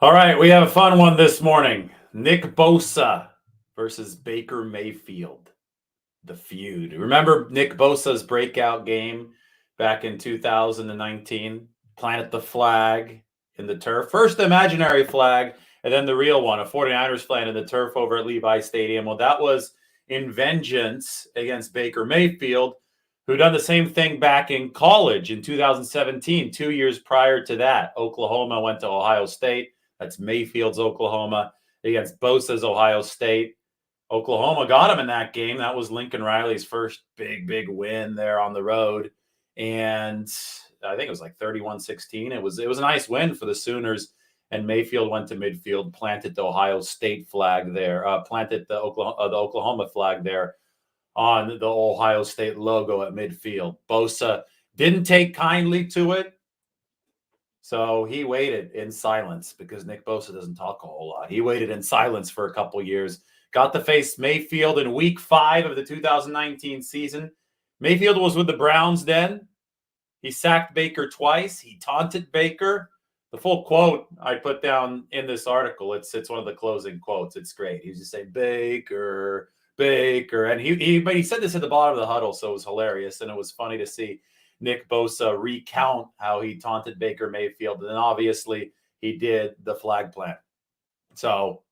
All right, we have a fun one this morning. Nick Bosa versus Baker Mayfield, the feud. Remember Nick Bosa's breakout game back in 2019? Planted the flag in the turf. First the imaginary flag, and then the real one, a 49ers flag in the turf over at Levi Stadium. Well, that was in vengeance against Baker Mayfield, who done the same thing back in college in 2017, 2 years prior to that. Oklahoma went to Ohio State. That's Mayfield's Oklahoma against Bosa's Ohio State. Oklahoma got him in that game. That was Lincoln Riley's first big win there on the road. And I think it was like 31-16. It was a nice win for the Sooners. And Mayfield went to midfield, planted the Ohio State flag there, planted the Oklahoma flag there on the Ohio State logo at midfield. Bosa didn't take kindly to it. So he waited in silence because Nick Bosa doesn't talk a whole lot. He waited in silence for a couple years. Got to face Mayfield in week 5 of the 2019 season. Mayfield was with the Browns then. He sacked Baker twice. He taunted Baker. The full quote I put down in this article, it's one of the closing quotes. It's great. He just say Baker, Baker. And he said this at the bottom of the huddle, so it was hilarious. And it was funny to see Nick Bosa recount how he taunted Baker Mayfield. And then obviously he did the flag plant. So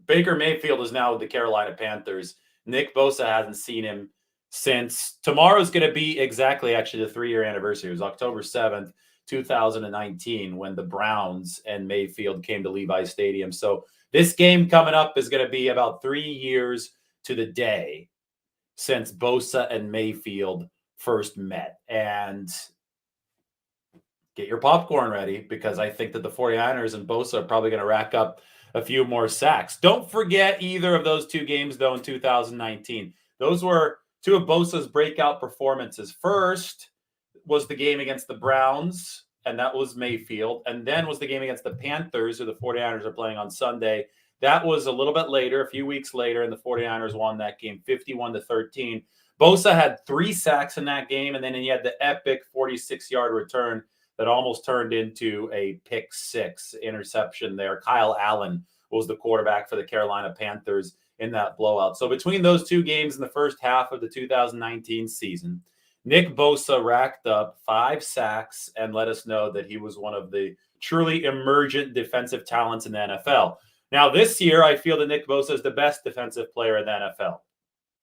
Baker Mayfield is now with the Carolina Panthers. Nick Bosa hasn't seen him since tomorrow's going to be exactly actually the 3-year anniversary. It was October 7th, 2019, when the Browns and Mayfield came to Levi Stadium. So this game coming up is going to be about 3 years to the day since Bosa and Mayfield first met. And get your popcorn ready because I think that the 49ers and Bosa are probably going to rack up a few more sacks. Don't forget either of those two games, though, in 2019. Those were two of Bosa's breakout performances. First was the game against the Browns, and that was Mayfield. And then was the game against the Panthers, who the 49ers are playing on Sunday. That was a little bit later, a few weeks later, and the 49ers won that game 51-13. Bosa had 3 sacks in that game, and then he had the epic 46-yard return that almost turned into a pick 6 interception there. Kyle Allen was the quarterback for the Carolina Panthers in that blowout. So between those two games in the first half of the 2019 season, Nick Bosa racked up 5 sacks and let us know that he was one of the truly emergent defensive talents in the NFL. Now, this year, I feel that Nick Bosa is the best defensive player in the NFL.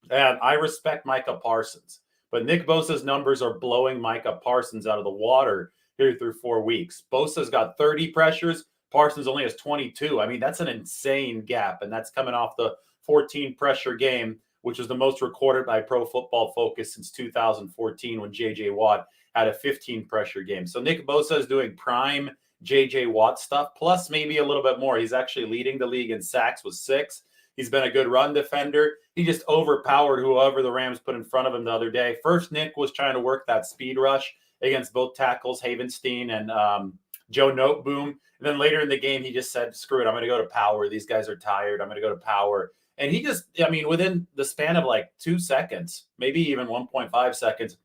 And I respect Micah Parsons, but Nick Bosa's numbers are blowing Micah Parsons out of the water here through 4 weeks. Bosa's got 30 pressures. Parsons only has 22. I mean, that's an insane gap, and that's coming off the 14 pressure game, which was the most recorded by Pro Football Focus since 2014 when J.J. Watt had a 15 pressure game. So Nick Bosa is doing prime J.J. Watt stuff, plus maybe a little bit more. He's actually leading the league in sacks with 6. He's been a good run defender. He just overpowered whoever the Rams put in front of him the other day. First, Nick was trying to work that speed rush against both tackles, Havenstein and Joe Noteboom. And then later in the game, he just said, screw it, I'm going to go to power. These guys are tired. I'm going to go to power. And he just, I mean, within the span of like 2 seconds, maybe even 1.5 seconds,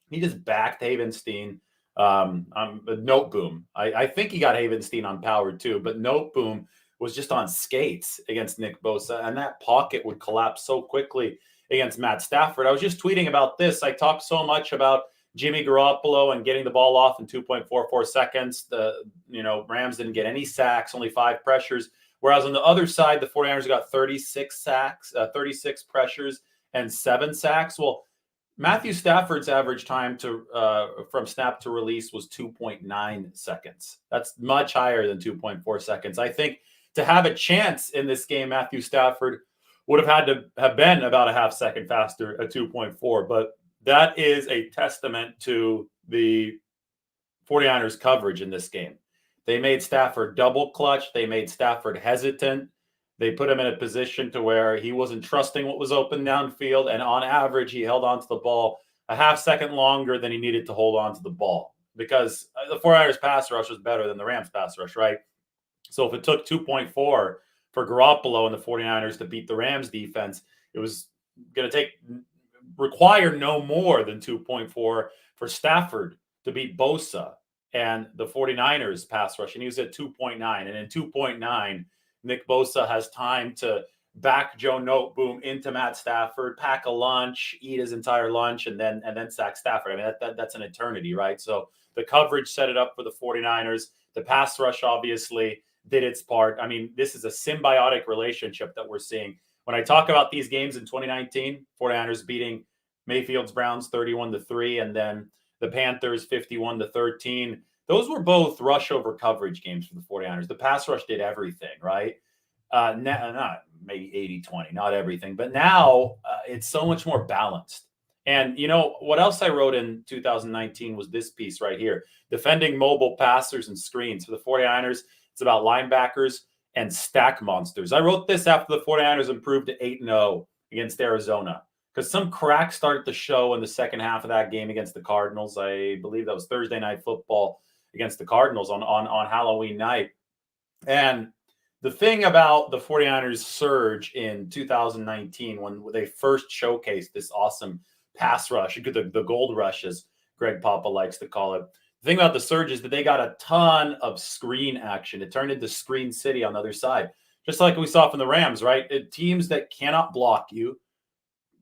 he just backed Havenstein. Noteboom. I think he got Havenstein on power too, but Noteboom was just on skates against Nick Bosa, and that pocket would collapse so quickly against Matt Stafford. I was just tweeting about this. I talked so much about Jimmy Garoppolo and getting the ball off in 2.44 seconds. The Rams didn't get any sacks, only 5 pressures. Whereas on the other side, the 49ers got 36 sacks, 36 pressures, and 7 sacks. Well, Matthew Stafford's average time to from snap to release was 2.9 seconds. That's much higher than 2.4 seconds. I think to have a chance in this game, Matthew Stafford would have had to have been about a half second faster at 2.4. But that is a testament to the 49ers coverage in this game. They made Stafford double clutch. They made Stafford hesitant. They put him in a position to where he wasn't trusting what was open downfield. And on average, he held onto the ball a half second longer than he needed to hold on to the ball because the 49ers pass rush was better than the Rams pass rush, right? So if it took 2.4 for Garoppolo and the 49ers to beat the Rams defense, it was going to require no more than 2.4 for Stafford to beat Bosa and the 49ers pass rush, and he was at 2.9. And in 2.9, Nick Bosa has time to back Joe Noteboom into Matt Stafford, pack a lunch, eat his entire lunch, and then sack Stafford. I mean, that's an eternity, right? So the coverage set it up for the 49ers. The pass rush obviously did its part. I mean, this is a symbiotic relationship that we're seeing. When I talk about these games in 2019, 49ers beating Mayfield's Browns 31-3, and then the Panthers 51-13. Those were both rush over coverage games for the 49ers. The pass rush did everything, right? Not maybe 80-20, not everything. But now it's so much more balanced. And you know what else I wrote in 2019 was this piece right here. Defending mobile passers and screens. For the 49ers, it's about linebackers and stack monsters. I wrote this after the 49ers improved to 8-0 against Arizona, because some crack started the show in the second half of that game against the Cardinals. I believe that was Thursday Night Football against the Cardinals on Halloween night. And the thing about the 49ers surge in 2019, when they first showcased this awesome pass rush, the gold rush, as Greg Papa likes to call it. The thing about the surge is that they got a ton of screen action. It turned into Screen City on the other side, just like we saw from the Rams, right? Teams that cannot block you,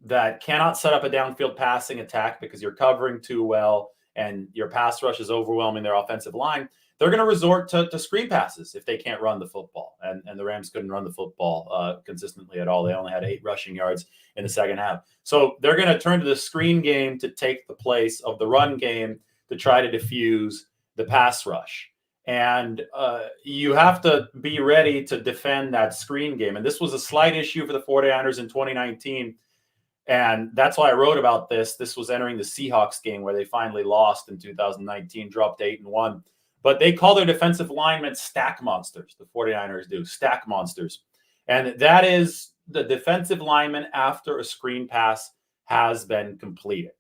that cannot set up a downfield passing attack because you're covering too well and your pass rush is overwhelming their offensive line, they're going to resort to screen passes if they can't run the football. And the Rams couldn't run the football consistently at all. They only had 8 rushing yards in the second half. So they're going to turn to the screen game to take the place of the run game to try to diffuse the pass rush. And you have to be ready to defend that screen game. And this was a slight issue for the 49ers in 2019. And that's why I wrote about this. This was entering the Seahawks game where they finally lost in 2019, dropped 8-1. But they call their defensive linemen stack monsters. The 49ers do, stack monsters. And that is the defensive lineman after a screen pass has been completed.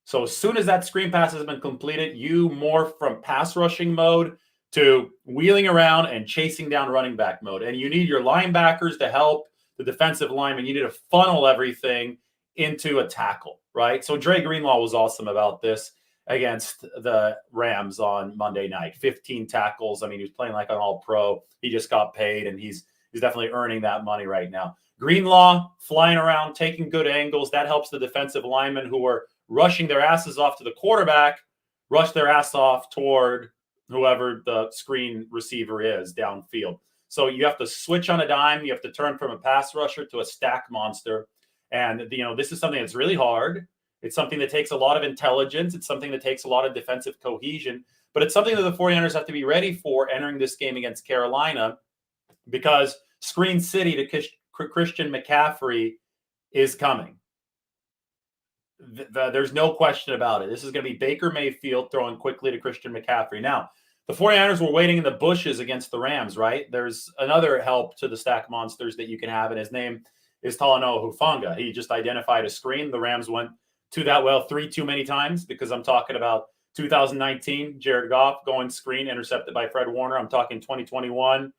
So as soon as that screen pass has been completed, you morph from pass rushing mode to wheeling around and chasing down running back mode. And you need your linebackers to help the defensive lineman. You need to funnel everything into a tackle, right? So Dre Greenlaw was awesome about this against the Rams on Monday night. 15 tackles. I mean, he was playing like an all-pro. He just got paid, and he's definitely earning that money right now. Greenlaw flying around, taking good angles. That helps the defensive linemen who are rushing their asses off to the quarterback, rush their ass off toward whoever the screen receiver is downfield. So you have to switch on a dime. You have to turn from a pass rusher to a stack monster. And, this is something that's really hard. It's something that takes a lot of intelligence. It's something that takes a lot of defensive cohesion. But it's something that the 49ers have to be ready for entering this game against Carolina, because Screen City to Christian McCaffrey is coming. There's no question about it. This is going to be Baker Mayfield throwing quickly to Christian McCaffrey. Now, the 49ers were waiting in the bushes against the Rams, right? There's another help to the stack monsters that you can have, and his name is Talanoa Hufanga. He just identified a screen. The Rams went to that well 3 too many times, because I'm talking about 2019, Jared Goff going screen, intercepted by Fred Warner. I'm talking 2021,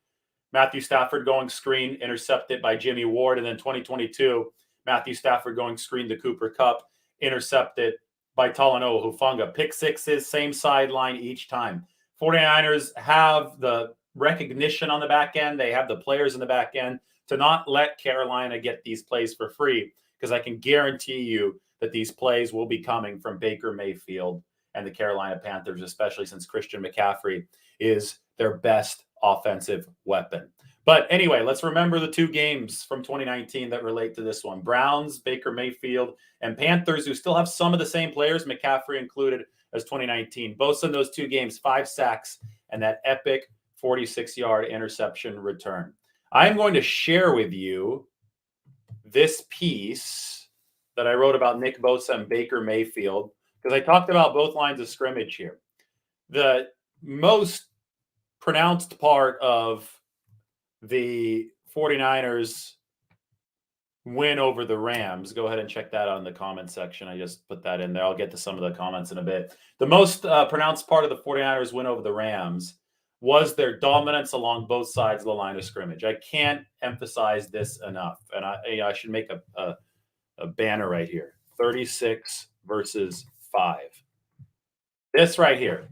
Matthew Stafford going screen, intercepted by Jimmy Ward. And then 2022, Matthew Stafford going screen to Cooper Kupp, intercepted by Talanoa Hufanga. Pick sixes, same sideline each time. 49ers have the recognition on the back end. They have the players in the back end to not let Carolina get these plays for free, because I can guarantee you that these plays will be coming from Baker Mayfield and the Carolina Panthers, especially since Christian McCaffrey is their best offensive weapon. But anyway, let's remember the 2 games from 2019 that relate to this one. Browns, Baker Mayfield, and Panthers, who still have some of the same players, McCaffrey included, as 2019. Both in those 2 games, 5 sacks and that epic 46-yard interception return. I'm going to share with you this piece that I wrote about Nick Bosa and Baker Mayfield, because I talked about both lines of scrimmage here. The most pronounced part of the 49ers win over the Rams, go ahead and check that out in the comment section. I just put that in there. I'll get to some of the comments in a bit. The most pronounced part of the 49ers win over the Rams was their dominance along both sides of the line of scrimmage. I can't emphasize this enough. And I should make a banner right here. 36 versus 5. This right here.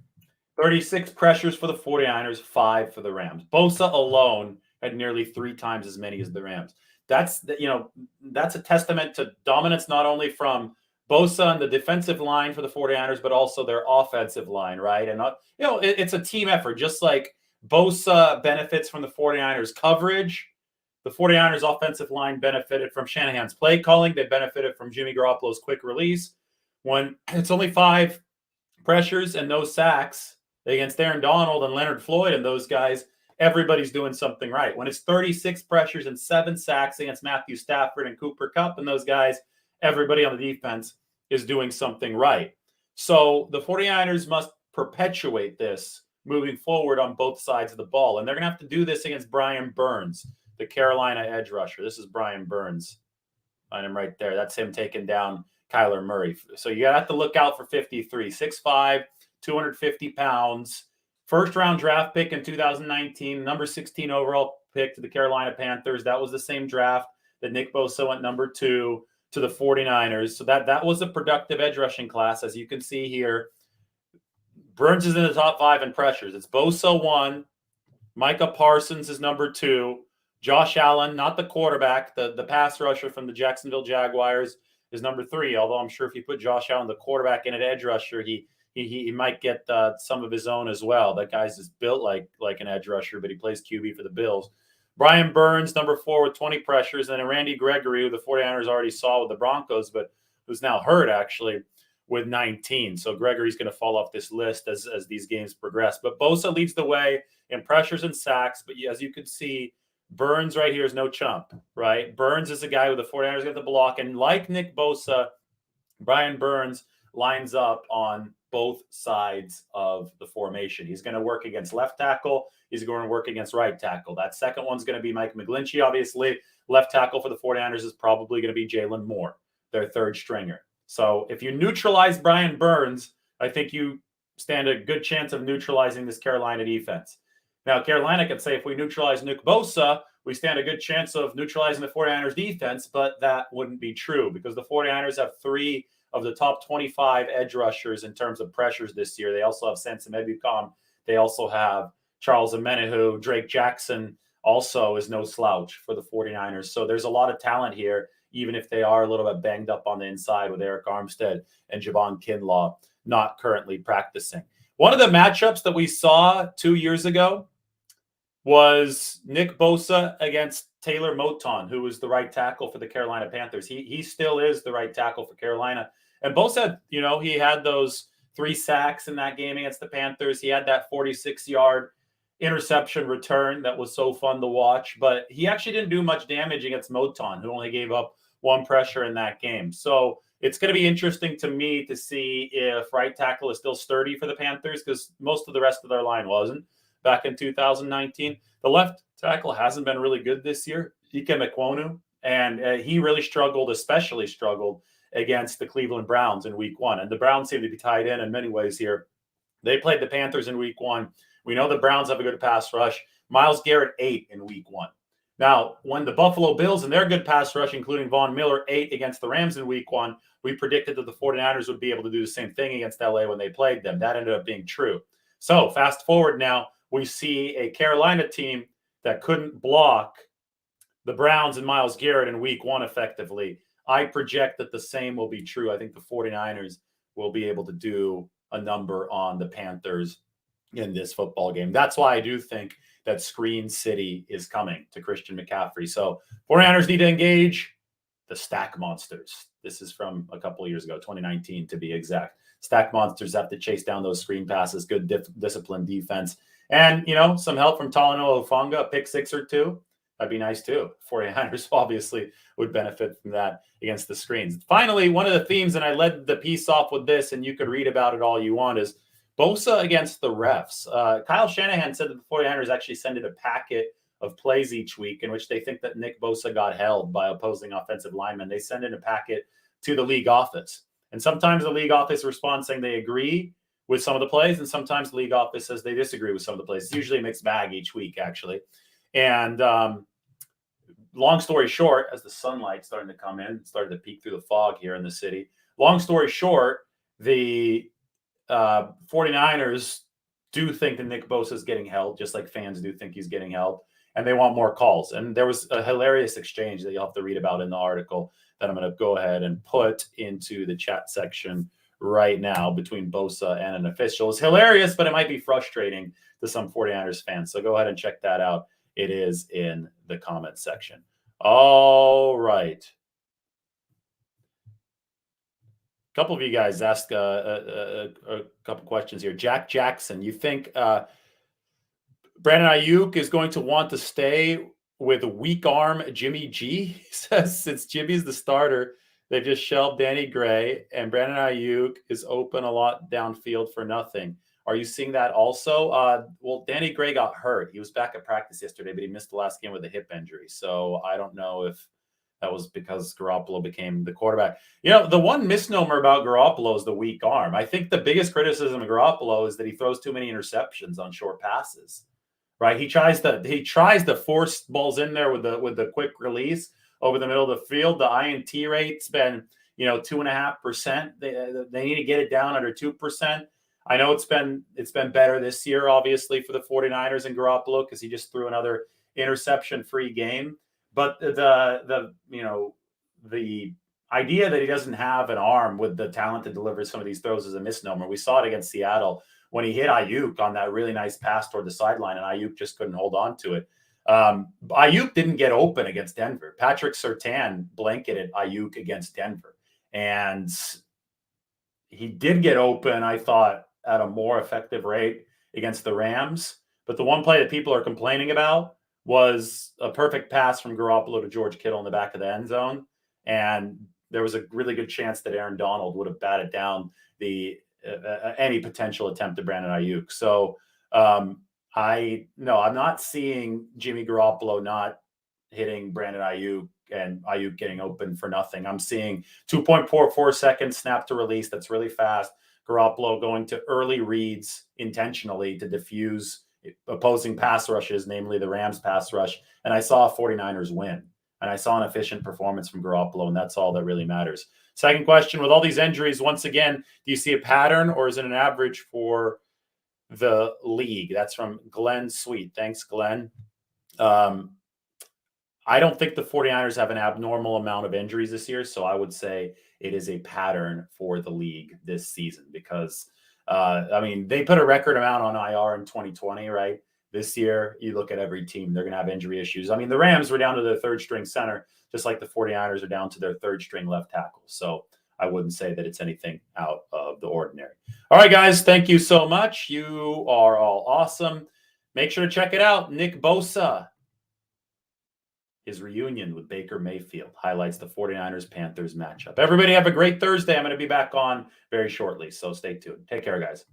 36 pressures for the 49ers, 5 for the Rams. Bosa alone had nearly 3 times as many as the Rams. That's a testament to dominance not only from Bosa and the defensive line for the 49ers, but also their offensive line, right? And it's a team effort. Just like Bosa benefits from the 49ers coverage, the 49ers offensive line benefited from Shanahan's play calling. They benefited from Jimmy Garoppolo's quick release. When it's only 5 pressures and no sacks against Aaron Donald and Leonard Floyd and those guys, everybody's doing something right. When it's 36 pressures and 7 sacks against Matthew Stafford and Cooper Kupp and those guys, everybody on the defense is doing something right. So the 49ers must perpetuate this moving forward on both sides of the ball. And they're going to have to do this against Brian Burns, the Carolina edge rusher. This is Brian Burns. Find him right there. That's him taking down Kyler Murray. So you have to look out for 53, 6'5", 250 pounds. First round draft pick in 2019, number 16 overall pick to the Carolina Panthers. That was the same draft that Nick Bosa went number 2 to the 49ers. So that was a productive edge rushing class, as you can see here. Burns is in the top 5 in pressures. It's Bosa 1. Micah Parsons is number 2. Josh Allen, not the quarterback, the pass rusher from the Jacksonville Jaguars, is number 3. Although I'm sure if you put Josh Allen, the quarterback, in an edge rusher, he might get some of his own as well. That guy's just built like an edge rusher, but he plays QB for the Bills. Brian Burns, number 4 with 20 pressures, and then Randy Gregory, who the 49ers already saw with the Broncos, but who's now hurt actually with 19. So Gregory's going to fall off this list as these games progress. But Bosa leads the way in pressures and sacks. But as you can see, Burns right here is no chump, right? Burns is a guy who the 49ers get the block. And like Nick Bosa, Brian Burns lines up on both sides of the formation. He's going to work against left tackle. He's going to work against right tackle. That second one's going to be Mike McGlinchey, obviously. Left tackle for the 49ers is probably going to be Jalen Moore, their third stringer. So if you neutralize Brian Burns, I think you stand a good chance of neutralizing this Carolina defense. Now, Carolina could say if we neutralize Nick Bosa, we stand a good chance of neutralizing the 49ers defense, but that wouldn't be true because the 49ers have 3 of the top 25 edge rushers in terms of pressures this year. They also have Samson Ebukam. They also have Charles Omenihu. Drake Jackson also is no slouch for the 49ers. So there's a lot of talent here, even if they are a little bit banged up on the inside with Eric Armstead and Javon Kinlaw not currently practicing. One of the matchups that we saw 2 years ago was Nick Bosa against Taylor Moton, who was the right tackle for the Carolina Panthers. He still is the right tackle for Carolina. And Bosa, he had those 3 sacks in that game against the Panthers. He had that 46-yard interception return that was so fun to watch. But he actually didn't do much damage against Moton, who only gave up 1 pressure in that game. So it's going to be interesting to me to see if right tackle is still sturdy for the Panthers because most of the rest of their line wasn't back in 2019. The left tackle hasn't been really good this year, Ike Mekwonu, and he really especially struggled against the Cleveland Browns in week 1. And the Browns seem to be tied in many ways here. They played the Panthers in week 1. We know the Browns have a good pass rush. Myles Garrett 8 in week 1. Now, when the Buffalo Bills and their good pass rush, including Von Miller, 8 against the Rams in week 1, we predicted that the 49ers would be able to do the same thing against LA when they played them. That ended up being true. So fast forward now, we see a Carolina team that couldn't block the Browns and Myles Garrett in week 1 effectively. I project that the same will be true. I think the 49ers will be able to do a number on the Panthers in this football game. That's why I do think that Screen City is coming to Christian McCaffrey. So 49ers need to engage the Stack Monsters. This is from a couple of years ago, 2019 to be exact. Stack Monsters have to chase down those screen passes, good disciplined defense. And, some help from Talanoa Hufanga, a pick 6 or 2. That'd be nice too. 49ers obviously would benefit from that against the screens. Finally, one of the themes, and I led the piece off with this, and you could read about it all you want, is Bosa against the refs. Kyle Shanahan said that the 49ers actually send in a packet of plays each week in which they think that Nick Bosa got held by opposing offensive linemen. They send in a packet to the league office. And sometimes the league office responds saying they agree with some of the plays, and sometimes the league office says they disagree with some of the plays. It's usually a mixed bag each week, actually. And long story short, as the sunlight starting to come in, started to peek through the fog here in the city. Long story short, the 49ers do think that Nick Bosa is getting held, just like fans do think he's getting held, and they want more calls. And there was a hilarious exchange that you'll have to read about in the article that I'm going to go ahead and put into the chat section right now between Bosa and an official. It's hilarious, but it might be frustrating to some 49ers fans. So go ahead and check that out. It is in the comment section. All right. A couple of you guys asked a couple questions here. Jack Jackson, you think Brandon Ayuk is going to want to stay with weak arm Jimmy G? He says since Jimmy's the starter, they've just shelved Danny Gray, and Brandon Ayuk is open a lot downfield for nothing. Are you seeing that also? Well, Danny Gray got hurt. He was back at practice yesterday, but he missed the last game with a hip injury. So I don't know if that was because Garoppolo became the quarterback. The one misnomer about Garoppolo is the weak arm. I think the biggest criticism of Garoppolo is that he throws too many interceptions on short passes. Right? He tries to force balls in there with the quick release over the middle of the field. The INT rate's been 2.5%. They need to get it down under 2%. I know it's been better this year, obviously, for the 49ers and Garoppolo because he just threw another interception-free game. But the idea that he doesn't have an arm with the talent to deliver some of these throws is a misnomer. We saw it against Seattle when he hit Ayuk on that really nice pass toward the sideline, and Ayuk just couldn't hold on to it. Ayuk didn't get open against Denver. Patrick Surtain blanketed Ayuk against Denver, and he did get open, I thought, at a more effective rate against the Rams. But the one play that people are complaining about was a perfect pass from Garoppolo to George Kittle in the back of the end zone, and there was a really good chance that Aaron Donald would have batted down any potential attempt to Brandon Ayuk. So I'm not seeing Jimmy Garoppolo not hitting Brandon Ayuk and Ayuk getting open for nothing. I'm seeing 2.44 seconds snap to release. That's really fast. Garoppolo going to early reads intentionally to diffuse opposing pass rushes, namely the Rams pass rush. And I saw a 49ers win. And I saw an efficient performance from Garoppolo, and that's all that really matters. Second question, with all these injuries, once again, do you see a pattern or is it an average for the league? That's from Glenn Sweet. Thanks, Glenn. I don't think the 49ers have an abnormal amount of injuries this year, so I would say it is a pattern for the league this season because, they put a record amount on IR in 2020, right? This year, you look at every team, they're going to have injury issues. The Rams were down to their third-string center, just like the 49ers are down to their third-string left tackle. So I wouldn't say that it's anything out of the ordinary. All right, guys, thank you so much. You are all awesome. Make sure to check it out. Nick Bosa, his reunion with Baker Mayfield highlights the 49ers-Panthers matchup. Everybody have a great Thursday. I'm going to be back on very shortly, so stay tuned. Take care, guys.